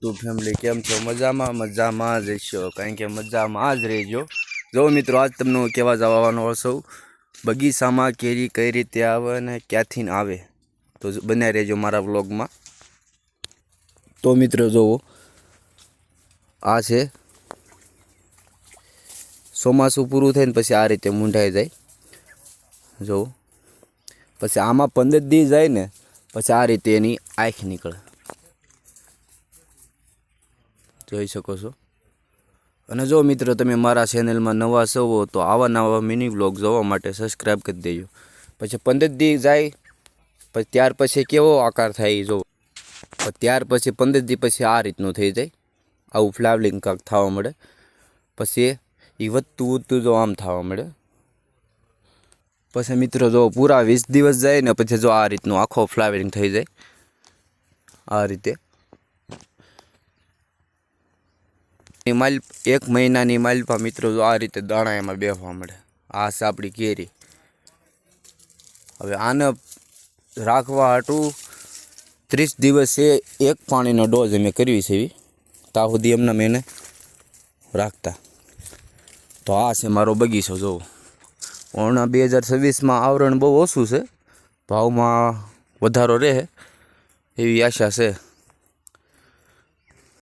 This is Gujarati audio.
YouTube ફેમિલી કેમ છો? મજામાં જ હશો, કારણ કે મજામાં જ રહેજો. જો મિત્રો, આજ તમને હું કહેવા જવાનો છું બગીચામાં કેરી કઈ રીતે આવે અને ક્યાંથી આવે, તો બન્યા રહેજો મારા વ્લોગમાં. તો મિત્રો જોવો, આ છે ચોમાસું પૂરું થાય ને પછી આ રીતે મૂંઢાઈ જાય. જો પછી આમાં 15 દી જાય ને પછી આ રીતે એની આંખ નીકળે, જોઈ શકો છો. અને જો મિત્રો, તમે મારા ચેનલમાં નવા છો તો આવા નવા મિની વ્લોગ જોવા માટે સબસ્ક્રાઈબ કરી દેજો. પછી 15 દી જાય પછી ત્યાર પછી કેવો આકાર થાય જો, ત્યાર પછી 15 દી પછી આ રીતનું થઈ જાય, આવું ફ્લાવરિંગ કાંક થવા મળે. પછી એ વધતું જો આમ થવા મળે. પછી મિત્રો જો પૂરા 20 દિવસ જાય ને પછી જો આ રીતનું આખો ફ્લાવરિંગ થઈ જાય, આ રીતે. એક મહિનાની માલપા મિત્રો જો આ રીતે દાણા એમાં બેસવા મળે. આ છે આપણી કેરી. હવે આને રાખવા હાટું 30 દિવસે એક પાણીનો ડોઝ અમે કરવી છે એવી, ત્યાં સુધી એમને મેં રાખતા. તો આ છે મારો બગીચો. જોવો, હમણાં 2026માં આવરણ બહુ ઓછું છે, ભાવમાં વધારો રહે એવી આશા છે.